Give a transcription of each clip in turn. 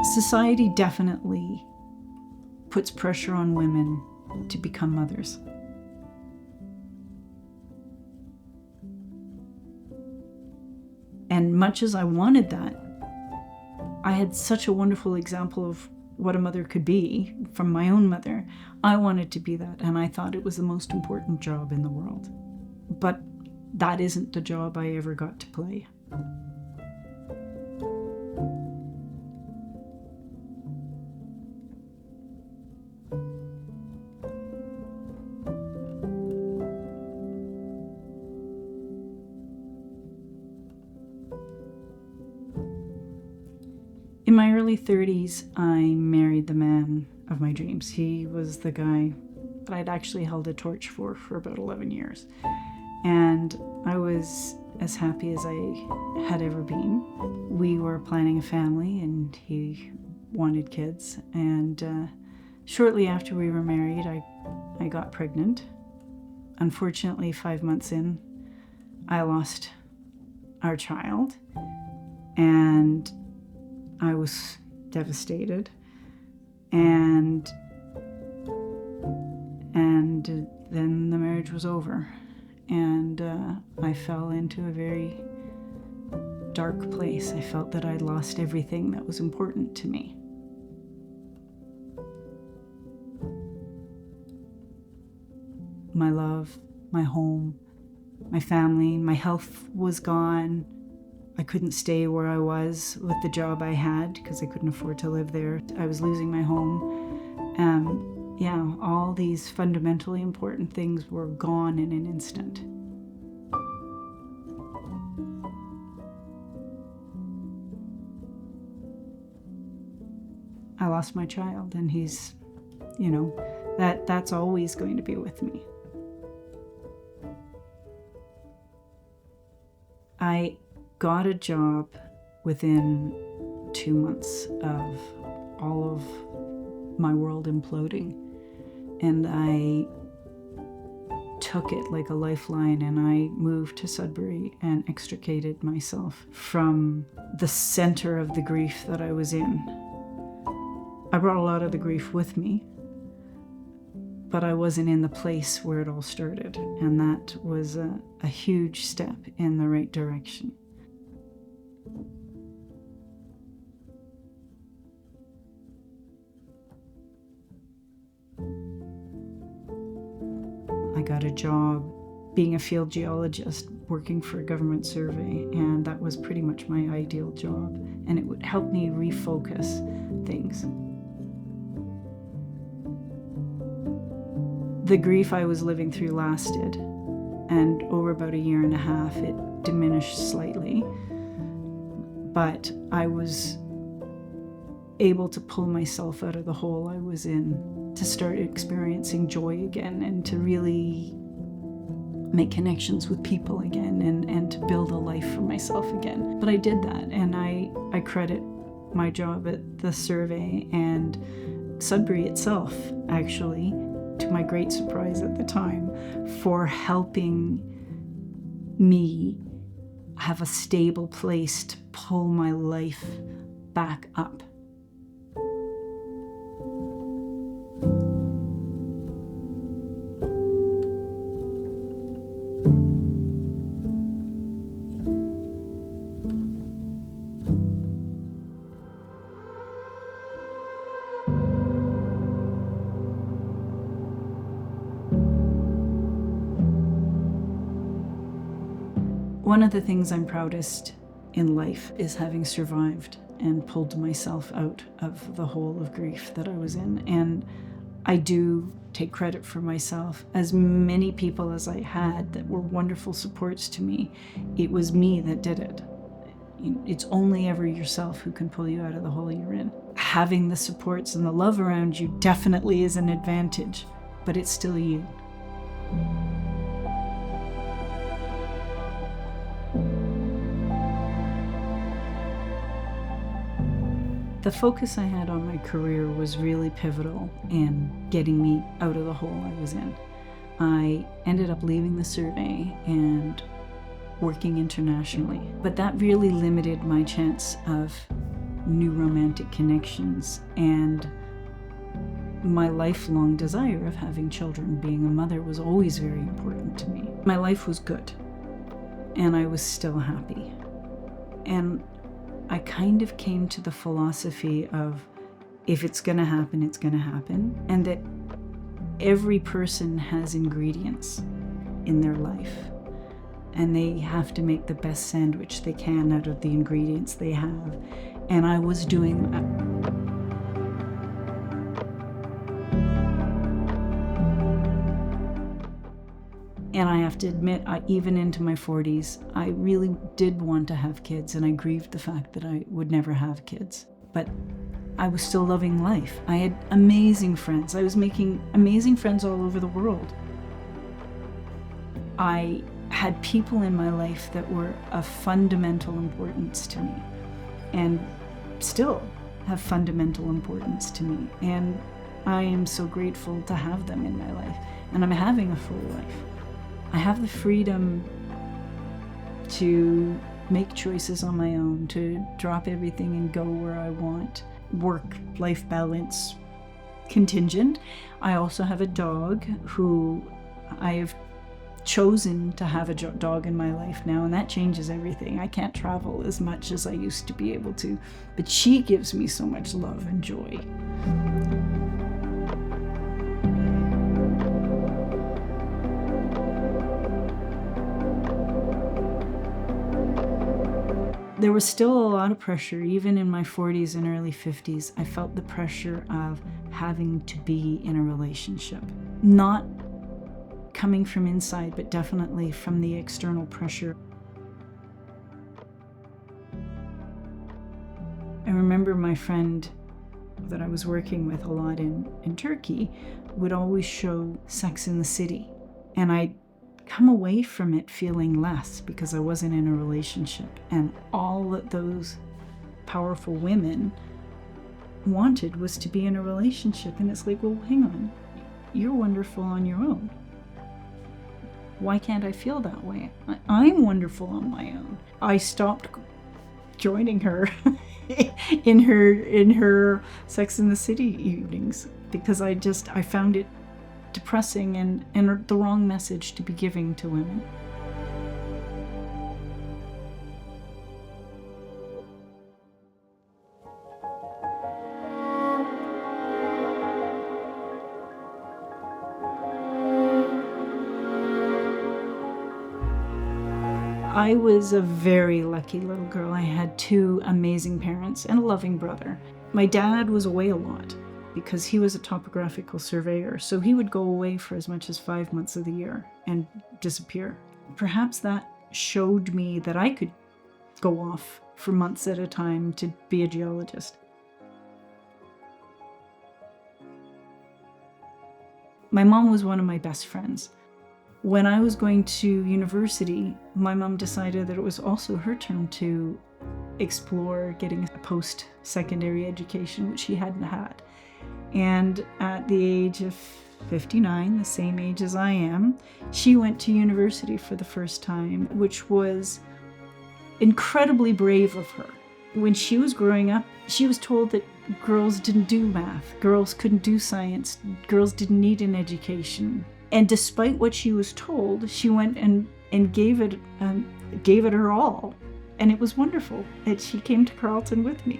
Society definitely puts pressure on women to become mothers. And much as I wanted that, I had such a wonderful example of what a mother could be from my own mother. I wanted to be that, and I thought it was the most important job in the world. But that isn't the job I ever got to play. In my early 30s, I married the man of my dreams. He was the guy that I'd actually held a torch for about 11 years. And I was as happy as I had ever been. We were planning a family and he wanted kids. And shortly after we were married, I got pregnant. Unfortunately, 5 months in, I lost our child. And I was devastated, and then the marriage was over, and I fell into a very dark place. I felt that I'd lost everything that was important to me. My love, my home, my family, my health was gone. I couldn't stay where I was with the job I had because I couldn't afford to live there. I was losing my home. All these fundamentally important things were gone in an instant. I lost my child, and he's, that's always going to be with me. I got a job within 2 months of all of my world imploding, and I took it like a lifeline, and I moved to Sudbury and extricated myself from the center of the grief that I was in. I brought a lot of the grief with me, but I wasn't in the place where it all started, and that was a huge step in the right direction. I got a job being a field geologist working for a government survey, and that was pretty much my ideal job, and it would help me refocus things. The grief I was living through lasted, and over about 1.5 years it diminished slightly, but I was able to pull myself out of the hole I was in, to start experiencing joy again, and to really make connections with people again, and to build a life for myself again. But I did that, and I credit my job at the survey and Sudbury itself, actually, to my great surprise at the time, for helping me have a stable place to pull my life back up. One of the things I'm proudest in life is having survived and pulled myself out of the hole of grief that I was in. And I do take credit for myself. As many people as I had that were wonderful supports to me, it was me that did it. It's only ever yourself who can pull you out of the hole you're in. Having the supports and the love around you definitely is an advantage, but it's still you. The focus I had on my career was really pivotal in getting me out of the hole I was in. I ended up leaving the survey and working internationally, but that really limited my chance of new romantic connections, and my lifelong desire of having children, being a mother, was always very important to me. My life was good, and I was still happy. And I kind of came to the philosophy of, if it's gonna happen, it's gonna happen, and that every person has ingredients in their life, and they have to make the best sandwich they can out of the ingredients they have. And I was doing that. And I have to admit, even into my 40s, I really did want to have kids, and I grieved the fact that I would never have kids. But I was still loving life. I had amazing friends. I was making amazing friends all over the world. I had people in my life that were of fundamental importance to me, and still have fundamental importance to me. And I am so grateful to have them in my life, and I'm having a full life. I have the freedom to make choices on my own, to drop everything and go where I want. Work-life balance contingent. I also have a dog who I have chosen to have a dog in my life now, and that changes everything. I can't travel as much as I used to be able to, but she gives me so much love and joy. There was still a lot of pressure, even in my 40s and early 50s. I felt the pressure of having to be in a relationship. Not coming from inside, but definitely from the external pressure. I remember my friend that I was working with a lot in Turkey would always show Sex in the City. And I'd come away from it feeling less because I wasn't in a relationship. And all that those powerful women wanted was to be in a relationship. And it's like, well, hang on, you're wonderful on your own. Why can't I feel that way? I'm wonderful on my own. I stopped joining her in her Sex in the City evenings because I found it depressing and the wrong message to be giving to women. I was a very lucky little girl. I had two amazing parents and a loving brother. My dad was away a lot because he was a topographical surveyor, so he would go away for as much as 5 months of the year and disappear. Perhaps that showed me that I could go off for months at a time to be a geologist. My mom was one of my best friends. When I was going to university, my mom decided that it was also her turn to explore getting a post-secondary education, which she hadn't had. And at the age of 59, the same age as I am, she went to university for the first time, which was incredibly brave of her. When she was growing up, she was told that girls didn't do math, girls couldn't do science, girls didn't need an education. And despite what she was told, she went and gave it her all. And it was wonderful that she came to Carleton with me.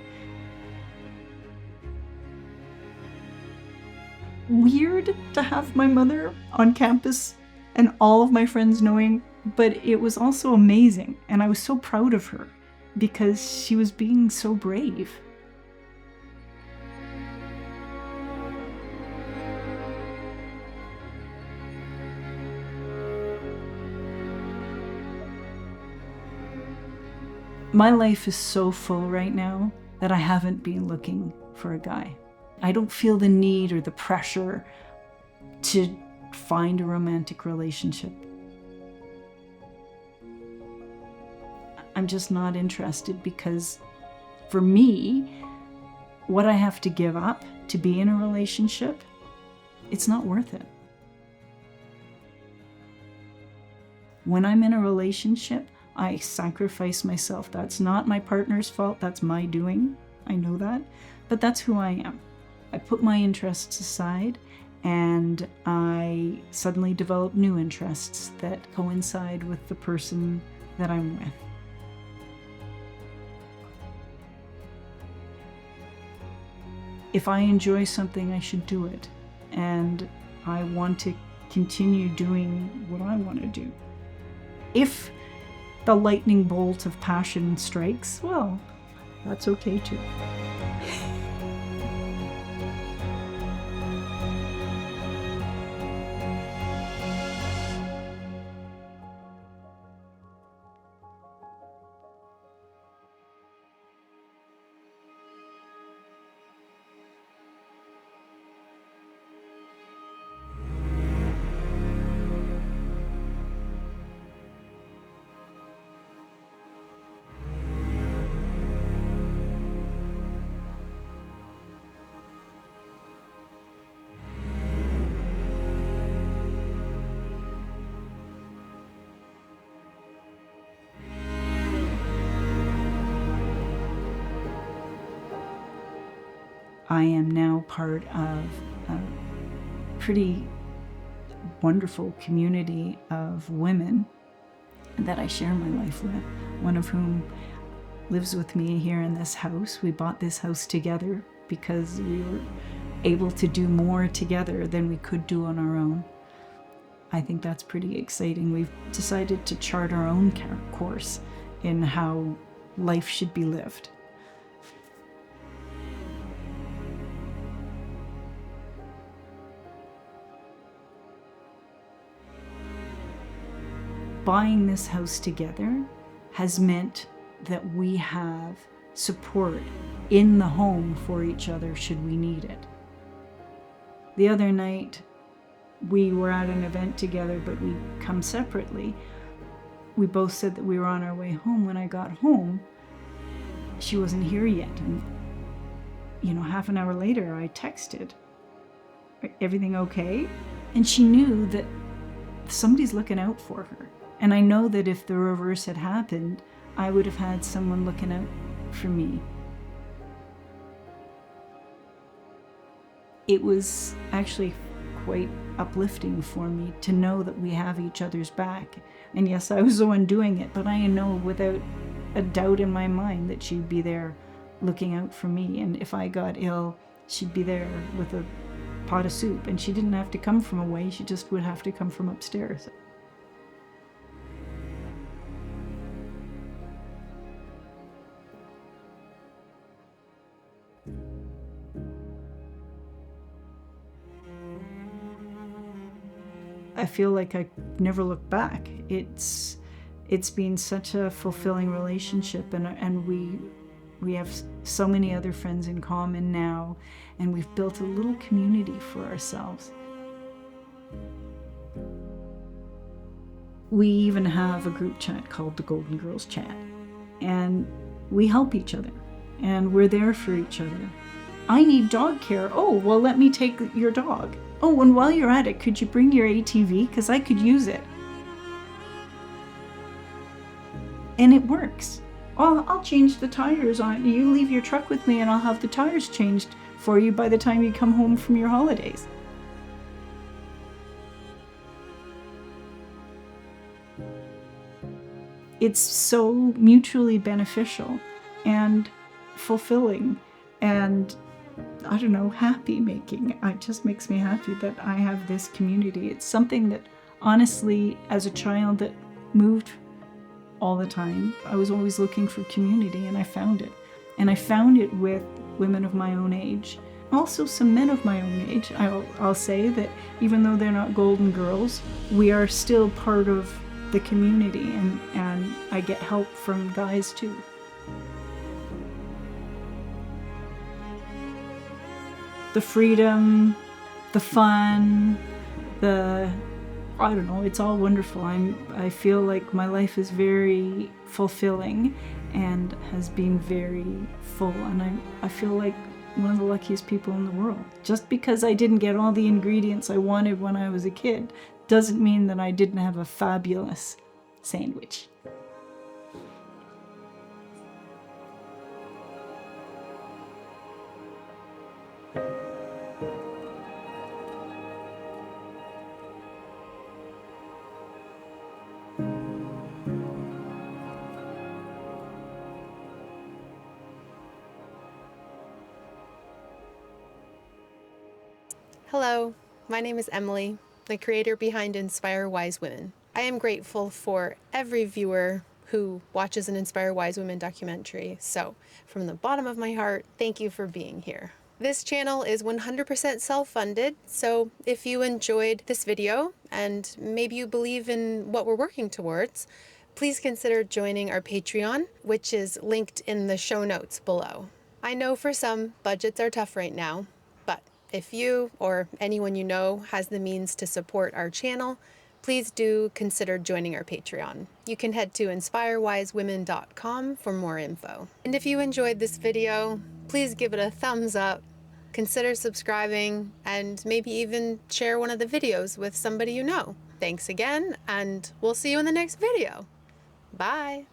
Weird to have my mother on campus and all of my friends knowing, but it was also amazing. And I was so proud of her because she was being so brave. My life is so full right now that I haven't been looking for a guy. I don't feel the need or the pressure to find a romantic relationship. I'm just not interested because for me, what I have to give up to be in a relationship, it's not worth it. When I'm in a relationship, I sacrifice myself. That's not my partner's fault, that's my doing. I know that, but that's who I am. I put my interests aside and I suddenly develop new interests that coincide with the person that I'm with. If I enjoy something, I should do it. And I want to continue doing what I want to do. If the lightning bolt of passion strikes, well, that's okay too. I am now part of a pretty wonderful community of women that I share my life with, one of whom lives with me here in this house. We bought this house together because we were able to do more together than we could do on our own. I think that's pretty exciting. We've decided to chart our own course in how life should be lived. Buying this house together has meant that we have support in the home for each other should we need it. The other night, we were at an event together, but we come separately. We both said that we were on our way home. When I got home, she wasn't here yet. And, half an hour later, I texted, "Everything okay?" And she knew that somebody's looking out for her. And I know that if the reverse had happened, I would have had someone looking out for me. It was actually quite uplifting for me to know that we have each other's back. And yes, I was the one doing it, but I know without a doubt in my mind that she'd be there looking out for me. And if I got ill, she'd be there with a pot of soup. And she didn't have to come from away, she just would have to come from upstairs. I feel like I never look back. It's been such a fulfilling relationship, and we have so many other friends in common now, and we've built a little community for ourselves. We even have a group chat called the Golden Girls Chat, and we help each other, and we're there for each other. I need dog care. Oh, well, let me take your dog. Oh, and while you're at it, could you bring your ATV? Because I could use it. And it works. Oh, I'll change the tires on. You leave your truck with me and I'll have the tires changed for you by the time you come home from your holidays. It's so mutually beneficial and fulfilling and I don't know, happy making. It just makes me happy that I have this community. It's something that honestly, as a child that moved all the time, I was always looking for community and I found it. And I found it with women of my own age. Also some men of my own age. I'll say that even though they're not golden girls, we are still part of the community and I get help from guys too. The freedom, the fun, I don't know, it's all wonderful. I feel like my life is very fulfilling and has been very full, and I feel like one of the luckiest people in the world. Just because I didn't get all the ingredients I wanted when I was a kid doesn't mean that I didn't have a fabulous sandwich. Hello, my name is Emily, the creator behind Inspire Wise Women. I am grateful for every viewer who watches an Inspire Wise Women documentary, so from the bottom of my heart, thank you for being here. This channel is 100% self-funded, so if you enjoyed this video and maybe you believe in what we're working towards, please consider joining our Patreon, which is linked in the show notes below. I know for some, budgets are tough right now, but if you or anyone you know has the means to support our channel, please do consider joining our Patreon. You can head to inspirewisewomen.com for more info. And if you enjoyed this video, please give it a thumbs up, consider subscribing, and maybe even share one of the videos with somebody you know. Thanks again, and we'll see you in the next video. Bye!